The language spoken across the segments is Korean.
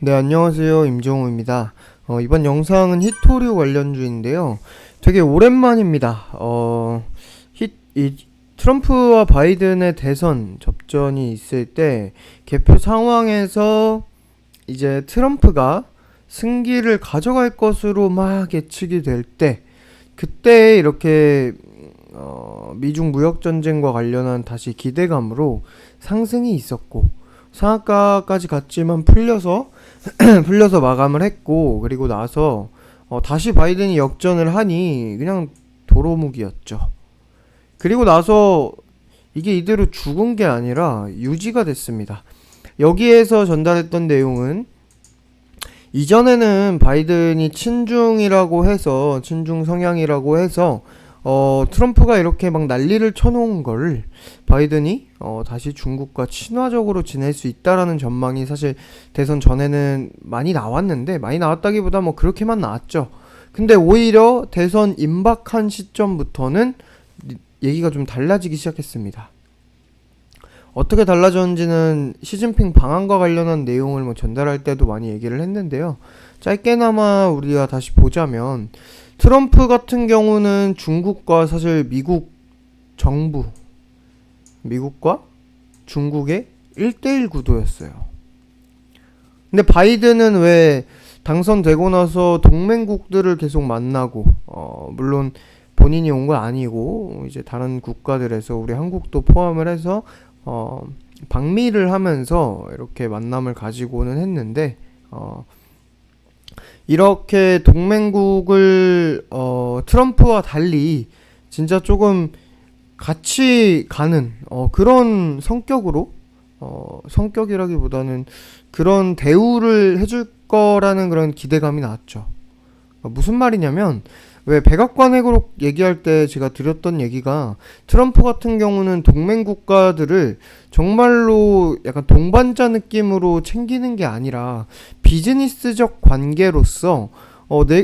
네, 안녕하세요. 임종우입니다. 이번 영상은 히토류 관련주인데요. 되게 오랜만입니다. 트럼프와 바이든의 대선 접전이 있을 때 개표 상황에서 이제 트럼프가 승기를 가져갈 것으로 막 예측이 될 때, 그때 이렇게 미중 무역 전쟁과 관련한 다시 기대감으로 상승이 있었고, 상한가까지 갔지만 풀려서 마감을 했고, 그리고 나서 다시 바이든이 역전을 하니 그냥 도루묵이었죠. 그리고 나서 이게 이대로 죽은 게 아니라 유지가 됐습니다. 여기에서 전달했던 내용은, 이전에는 바이든이 친중 성향이라고 해서 트럼프가 이렇게 막 난리를 쳐놓은 거를 바이든이 다시 중국과 친화적으로 지낼 수 있다라는 전망이 사실 대선 전에는 많이 나왔는데, 많이 나왔다기보다 뭐 그렇게만 나왔죠. 근데 오히려 대선 임박한 시점부터는 얘기가 좀 달라지기 시작했습니다. 어떻게 달라졌는지는 시진핑 방한과 관련한 내용을 뭐 전달할 때도 많이 얘기를 했는데요. 짧게나마 우리가 다시 보자면, 트럼프 같은 경우는 중국과 사실 미국과 중국의 1대1 구도였어요. 근데 바이든은 왜 당선되고 나서 동맹국들을 계속 만나고, 물론 본인이 온 건 아니고 이제 다른 국가들에서 우리 한국도 포함을 해서 방미를 하면서 이렇게 만남을 가지고는 했는데, 이렇게 동맹국을 트럼프와 달리 진짜 조금 같이 가는 그런 성격으로, 성격이라기보다는 그런 대우를 해줄 거라는 그런 기대감이 나왔죠. 무슨 말이냐면, 왜 백악관 회고록 얘기할 때 제가 드렸던 얘기가, 트럼프 같은 경우는 동맹 국가들을 정말로 약간 동반자 느낌으로 챙기는 게 아니라 비즈니스적 관계로서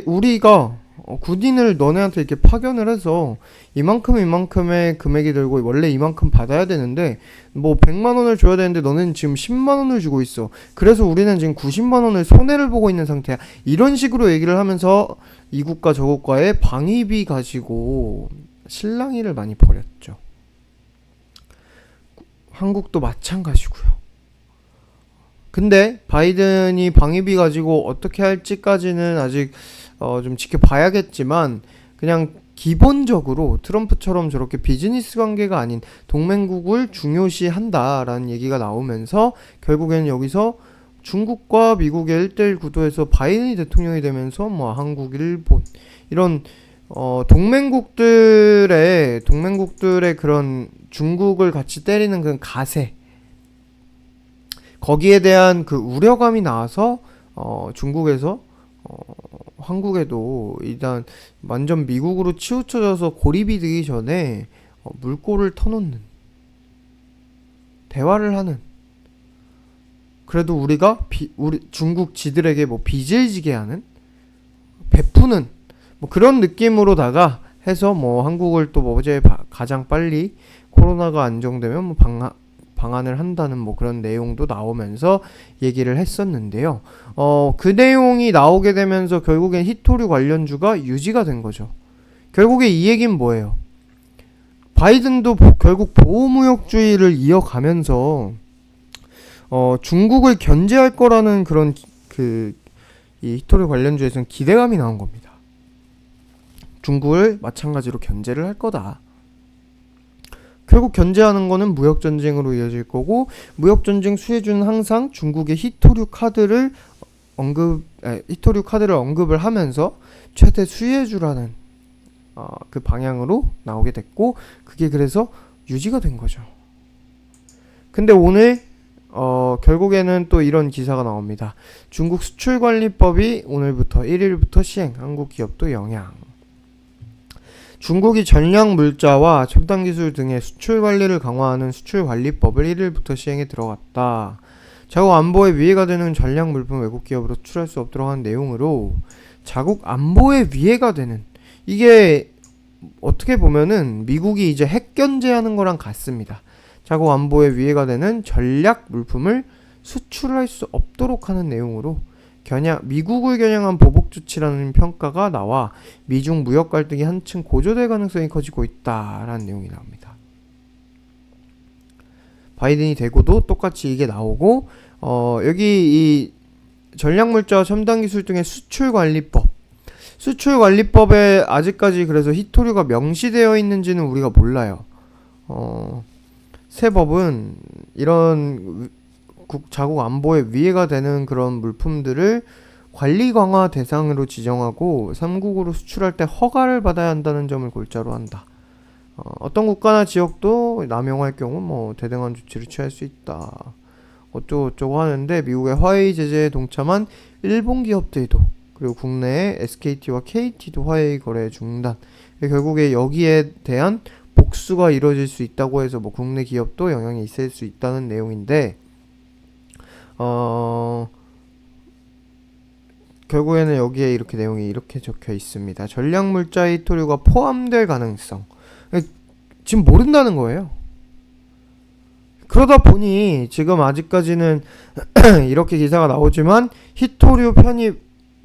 우리가 군인을 너네한테 이렇게 파견을 해서 이만큼의 금액이 들고 원래 이만큼 받아야 되는데 뭐 100만 원을 줘야 되는데 너는 지금 10만 원을 주고 있어. 그래서 우리는 지금 90만 원을 손해를 보고 있는 상태야. 이런 식으로 얘기를 하면서 이 국가 저 국가의 방위비 가지고 실랑이를 많이 벌였죠. 한국도 마찬가지고요. 근데 바이든이 방위비 가지고 어떻게 할지까지는 아직 좀 지켜봐야겠지만, 그냥 기본적으로 트럼프처럼 저렇게 비즈니스 관계가 아닌 동맹국을 중요시한다라는 얘기가 나오면서, 결국에는 여기서 중국과 미국의 1대1 구도에서 바이든이 대통령이 되면서 뭐 한국, 일본 이런 동맹국들의 그런 중국을 같이 때리는 그런 가세, 거기에 대한 그 우려감이 나와서 중국에서 한국에도 일단 완전 미국으로 치우쳐져서 고립이 되기 전에 물꼬를 터놓는, 대화를 하는, 그래도 우리 중국 지들에게 뭐 빚을 지게 하는, 베푸는 뭐 그런 느낌으로다가 해서 뭐 한국을 또 뭐 어제 가장 빨리 코로나가 안정되면 뭐 방한을 한다는 뭐 그런 내용도 나오면서 얘기를 했었는데요. 그 내용이 나오게 되면서 결국엔 히토류 관련주가 유지가 된 거죠. 결국에 이 얘기는 뭐예요? 바이든도 결국 보호무역주의를 이어가면서 중국을 견제할 거라는 그런 이 히토류 관련주에서는 기대감이 나온 겁니다. 중국을 마찬가지로 견제를 할 거다. 결국 견제하는 거는 무역전쟁으로 이어질 거고, 무역전쟁 수혜주는 항상 중국의 히토류 카드를 언급을 하면서 최대 수혜주라는 그 방향으로 나오게 됐고, 그게 그래서 유지가 된 거죠. 근데 오늘 결국에는 또 이런 기사가 나옵니다. 중국 수출관리법이 오늘부터 1일부터 시행, 한국 기업도 영향. 중국이 전략 물자와 첨단 기술 등의 수출 관리를 강화하는 수출관리법을 1일부터 시행에 들어갔다. 자국 안보에 위해가 되는 전략 물품 외국 기업으로 수출할 수 없도록 하는 내용으로, 자국 안보에 위해가 되는, 이게 어떻게 보면은 미국이 이제 핵 견제하는 거랑 같습니다. 자국 안보에 위해가 되는 전략 물품을 수출할 수 없도록 하는 내용으로 미국을 겨냥한 보복 조치라는 평가가 나와 미중 무역 갈등이 한층 고조될 가능성이 커지고 있다라는 내용이 나옵니다. 바이든이 되고도 똑같이 이게 나오고 여기 이 전략물자와 첨단기술 등의 수출관리법에 아직까지 그래서 히토류가 명시되어 있는지는 우리가 몰라요. 새 법은 이런 자국 안보에 위해가 되는 그런 물품들을 관리 강화 대상으로 지정하고 3국으로 수출할 때 허가를 받아야 한다는 점을 골자로 한다. 어떤 국가나 지역도 남용할 경우 뭐 대등한 조치를 취할 수 있다. 어쩌고저쩌고 하는데 미국의 화웨이 제재에 동참한 일본 기업들도 그리고 국내의 SKT와 KT도 화웨이 거래 중단. 결국에 여기에 대한 복수가 이루어질 수 있다고 해서 뭐 국내 기업도 영향이 있을 수 있다는 내용인데 결국에는 여기에 이렇게 내용이 이렇게 적혀 있습니다. 전략물자 히토류가 포함될 가능성. 지금 모른다는 거예요. 그러다 보니 지금 아직까지는 이렇게 기사가 나오지만 히토류 편입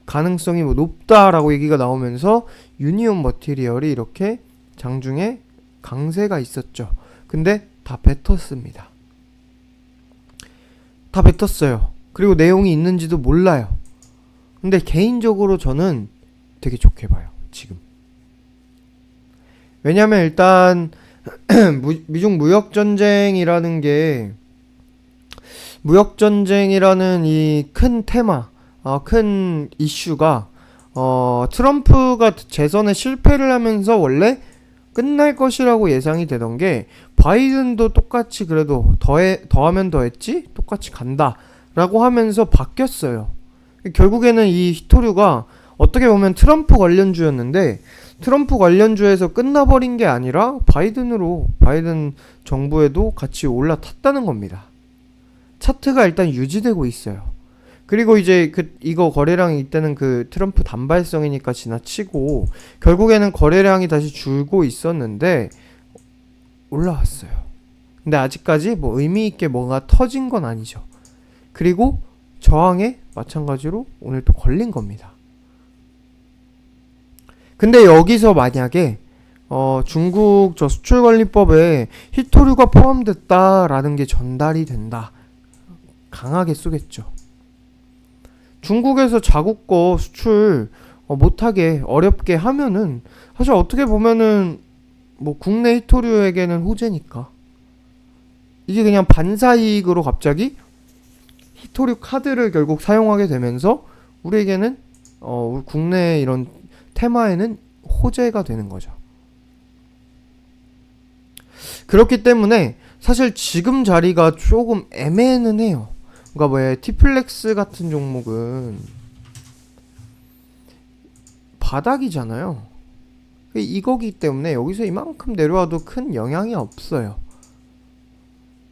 가능성이 뭐 높다라고 얘기가 나오면서 유니온 머티리얼이 이렇게 장중에 강세가 있었죠. 근데 다 뱉었습니다. 다 뱉었어요. 그리고 내용이 있는지도 몰라요. 근데 개인적으로 저는 되게 좋게 봐요. 지금. 왜냐면 일단 미중 무역전쟁이라는 게 무역전쟁이라는 이 큰 테마 큰 이슈가 트럼프가 재선에 실패를 하면서 원래 끝날 것이라고 예상이 되던 게 바이든도 똑같이 그래도 더하면 더했지 똑같이 간다 라고 하면서 바뀌었어요. 결국에는 이 히토류가 어떻게 보면 트럼프 관련주였는데 트럼프 관련주에서 끝나버린 게 아니라 바이든 정부에도 같이 올라탔다는 겁니다. 차트가 일단 유지되고 있어요. 그리고 이제 이거 거래량이 이때는 그 트럼프 단발성이니까 지나치고 결국에는 거래량이 다시 줄고 있었는데 올라왔어요. 근데 아직까지 뭐 의미있게 뭐가 터진 건 아니죠. 그리고 저항에 마찬가지로 오늘 또 걸린 겁니다. 근데 여기서 만약에 중국 저 수출관리법에 히토류가 포함됐다라는 게 전달이 된다. 강하게 쏘겠죠. 중국에서 자국 거 수출 못하게 어렵게 하면은 사실 어떻게 보면은 뭐 국내 히토류에게는 호재니까 이게 그냥 반사이익으로 갑자기 히토류 카드를 결국 사용하게 되면서 우리에게는 우리 국내 이런 테마에는 호재가 되는 거죠. 그렇기 때문에 사실 지금 자리가 조금 애매는 해요. 그러니까 왜 티플렉스 같은 종목은 바닥이잖아요. 이거기 때문에 여기서 이만큼 내려와도 큰 영향이 없어요.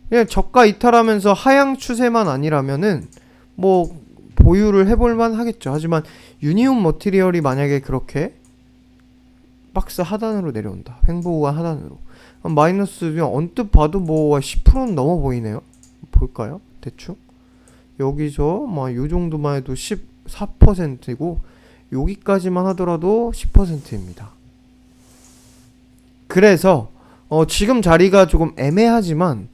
그냥 저가 이탈하면서 하향 추세만 아니라면은 뭐 보유를 해볼만 하겠죠. 하지만 유니온 머티리얼이 만약에 그렇게 박스 하단으로 내려온다. 횡보구간 하단으로 마이너스 언뜻 봐도 뭐 10%는 넘어 보이네요. 볼까요? 대충 여기서 막 요 정도만 해도 14%이고 여기까지만 하더라도 10%입니다. 그래서 지금 자리가 조금 애매하지만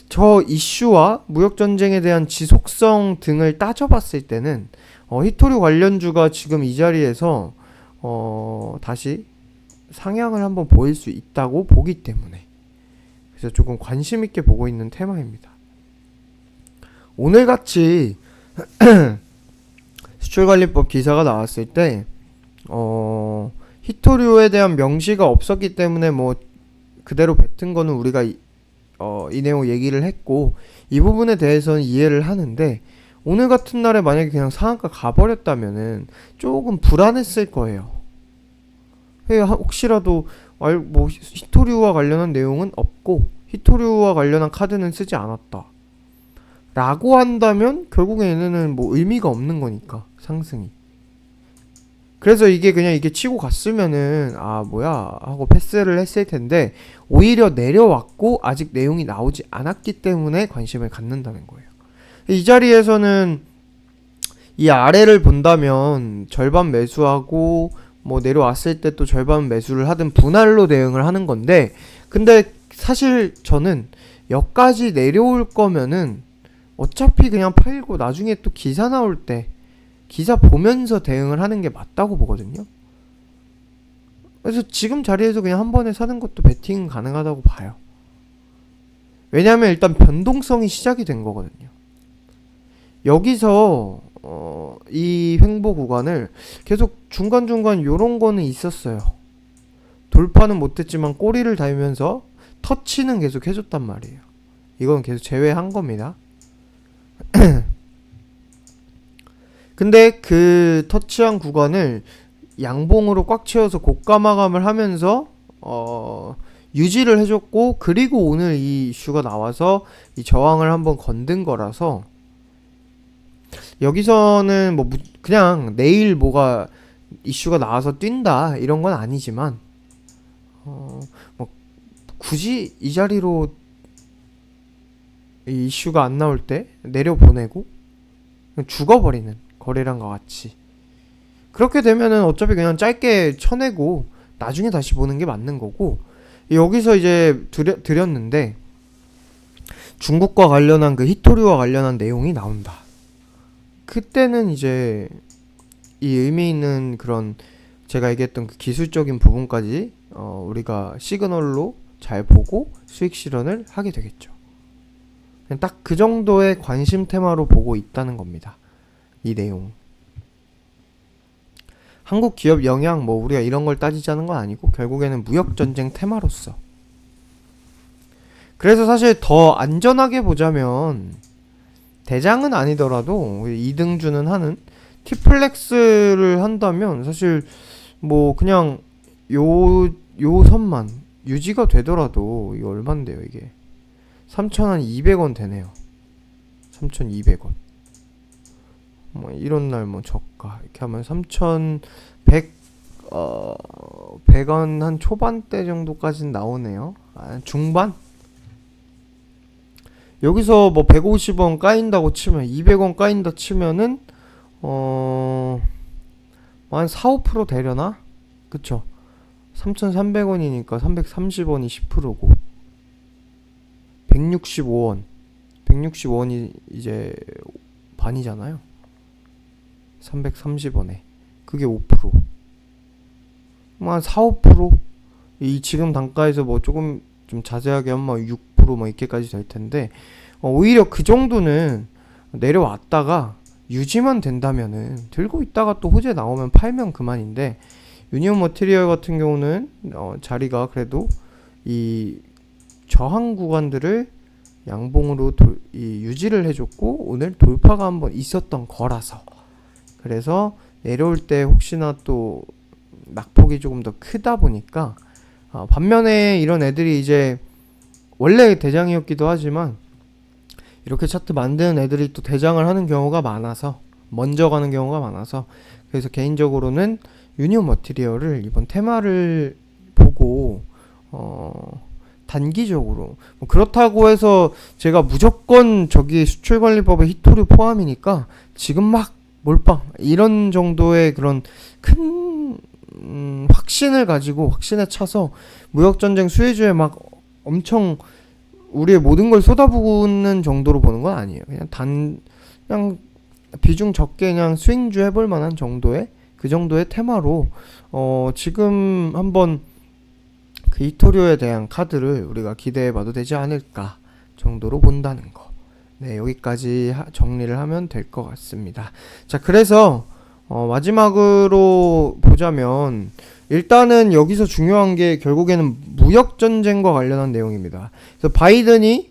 저 이슈와 무역전쟁에 대한 지속성 등을 따져봤을 때는 히토류 관련주가 지금 이 자리에서 다시 상향을 한번 보일 수 있다고 보기 때문에 그래서 조금 관심 있게 보고 있는 테마입니다. 오늘같이 수출관리법 기사가 나왔을 때 히토류에 대한 명시가 없었기 때문에 뭐 그대로 뱉은 거는 우리가 이 내용 얘기를 했고 이 부분에 대해서는 이해를 하는데 오늘 같은 날에 만약에 그냥 상한가 가버렸다면은 조금 불안했을 거예요. 혹시라도 뭐 히토류와 관련한 내용은 없고 히토류와 관련한 카드는 쓰지 않았다 라고 한다면 결국에 얘네는 뭐 의미가 없는 거니까 상승이. 그래서 이게 그냥 이게 치고 갔으면은 뭐야 하고 패스를 했을 텐데 오히려 내려왔고 아직 내용이 나오지 않았기 때문에 관심을 갖는다는 거예요. 이 자리에서는 이 아래를 본다면 절반 매수하고 뭐 내려왔을 때 또 절반 매수를 하든 분할로 대응을 하는 건데, 근데 사실 저는 여기까지 내려올 거면은 어차피 그냥 팔고 나중에 또 기사 나올 때 기사 보면서 대응을 하는 게 맞다고 보거든요. 그래서 지금 자리에서 그냥 한 번에 사는 것도 베팅 가능하다고 봐요. 왜냐하면 일단 변동성이 시작이 된 거거든요. 여기서 이 횡보 구간을 계속 중간중간 요런 거는 있었어요. 돌파는 못했지만 꼬리를 달면서 터치는 계속 해줬단 말이에요. 이건 계속 제외한 겁니다. 근데 그 터치한 구간을 양봉으로 꽉 채워서 고가 마감을 하면서 유지를 해줬고, 그리고 오늘 이 이슈가 나와서 이 저항을 한번 건든 거라서, 여기서는 뭐 그냥 내일 뭐가 이슈가 나와서 뛴다 이런 건 아니지만 뭐 굳이 이 자리로 이 이슈가 안 나올 때 내려보내고 그냥 죽어버리는 거래량 과 같이, 그렇게 되면은 어차피 그냥 짧게 쳐내고 나중에 다시 보는 게 맞는 거고, 여기서 이제 드렸는데 중국과 관련한 그 히토리와 관련한 내용이 나온다. 그때는 이제 이 의미 있는 그런 제가 얘기했던 그 기술적인 부분까지 우리가 시그널로 잘 보고 수익 실현을 하게 되겠죠. 딱 그 정도의 관심 테마로 보고 있다는 겁니다. 이 내용. 한국 기업 영향 뭐 우리가 이런 걸 따지자는 건 아니고 결국에는 무역 전쟁 테마로서. 그래서 사실 더 안전하게 보자면 대장은 아니더라도 2등주는 하는 T플렉스를 한다면 사실 뭐 그냥 요 선만 유지가 되더라도 이거 얼만데요 이게 3,200원 되네요. 3,200원. 뭐 이런 날 뭐 저가 이렇게 하면 3,100 100원 한 초반대 정도까지는 나오네요. 중반? 여기서 뭐 150원 까인다고 치면 200원 까인다 치면은 한 4, 5% 되려나? 그쵸? 3,300원이니까 330원이 10%고 165원 165원이 이제 반이잖아요. 330원에 그게 5%. 뭐 한 4, 5%? 이 지금 단가에서 뭐 조금 좀 자세하게 하면 6% 뭐 이렇게까지 될 텐데, 오히려 그 정도는 내려왔다가 유지만 된다면은 들고 있다가 또 호재 나오면 팔면 그만인데, 유니온 머티리얼 같은 경우는 자리가 그래도 이 저항 구간들을 양봉으로 유지를 해줬고 오늘 돌파가 한번 있었던 거라서, 그래서 내려올 때 혹시나 또 낙폭이 조금 더 크다 보니까 반면에 이런 애들이 이제 원래 대장이었기도 하지만 이렇게 차트 만드는 애들이 또 대장을 하는 경우가 많아서 먼저 가는 경우가 많아서, 그래서 개인적으로는 유니온 머티리얼을 이번 테마를 보고 단기적으로 뭐 그렇다고 해서 제가 무조건 저기 수출관리법의 히토리 포함이니까 지금 막 몰빵 이런 정도의 그런 큰 확신을 가지고 확신에 차서 무역전쟁 수혜주에 막 엄청 우리의 모든 걸 쏟아부는 정도로 보는 건 아니에요. 그냥 비중 적게 그냥 스윙주 해볼 만한 정도의 그 정도의 테마로 지금 한번 그 이토리오에 대한 카드를 우리가 기대해봐도 되지 않을까 정도로 본다는 거. 네, 여기까지 정리를 하면 될 것 같습니다. 자, 그래서 마지막으로 보자면 일단은 여기서 중요한 게 결국에는 무역전쟁과 관련한 내용입니다. 그래서 바이든이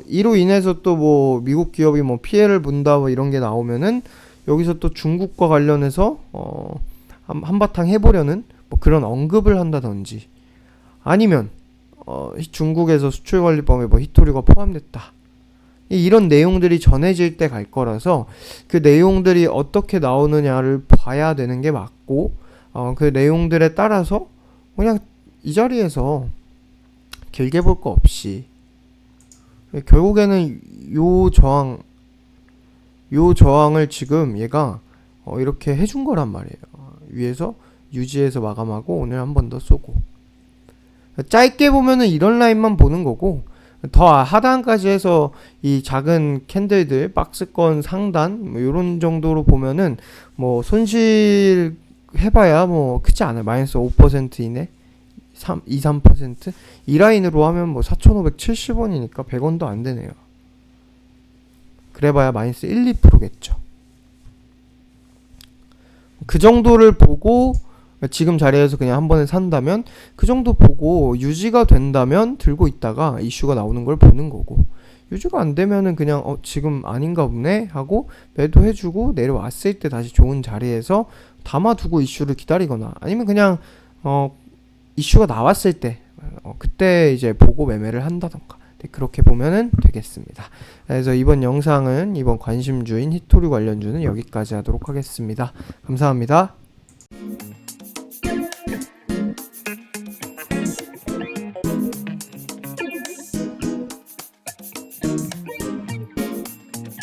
이로 인해서 또 뭐 미국 기업이 뭐 피해를 본다 뭐 이런 게 나오면은 여기서 또 중국과 관련해서 한바탕 해보려는 뭐 그런 언급을 한다든지, 아니면 중국에서 수출관리법에 뭐 히토리가 포함됐다 이런 내용들이 전해질 때 갈 거라서 그 내용들이 어떻게 나오느냐를 봐야 되는 게 맞고, 그 내용들에 따라서 그냥 이 자리에서 길게 볼 거 없이 결국에는 요 저항 요 저항을 지금 얘가 이렇게 해준 거란 말이에요. 위에서 유지해서 마감하고 오늘 한 번 더 쏘고. 짧게 보면은 이런 라인만 보는 거고, 더 하단까지 해서 이 작은 캔들들 박스권 상단 뭐 요런 정도로 보면은 뭐 손실 해봐야 뭐 크지 않아요. 마이너스 5% 이내 2, 3%? 이 라인으로 하면 뭐 4,570원이니까 100원도 안 되네요. 그래봐야 마이너스 1, 2%겠죠. 그 정도를 보고 지금 자리에서 그냥 한 번에 산다면 그 정도 보고 유지가 된다면 들고 있다가 이슈가 나오는 걸 보는 거고, 유지가 안 되면은 그냥 지금 아닌가 보네 하고 매도해주고 내려왔을 때 다시 좋은 자리에서 담아두고 이슈를 기다리거나, 아니면 그냥 이슈가 나왔을 때 그때 이제 보고 매매를 한다던가, 그렇게 보면은 되겠습니다. 그래서 이번 영상은 이번 관심주인 히토류 관련주는 여기까지 하도록 하겠습니다. 감사합니다.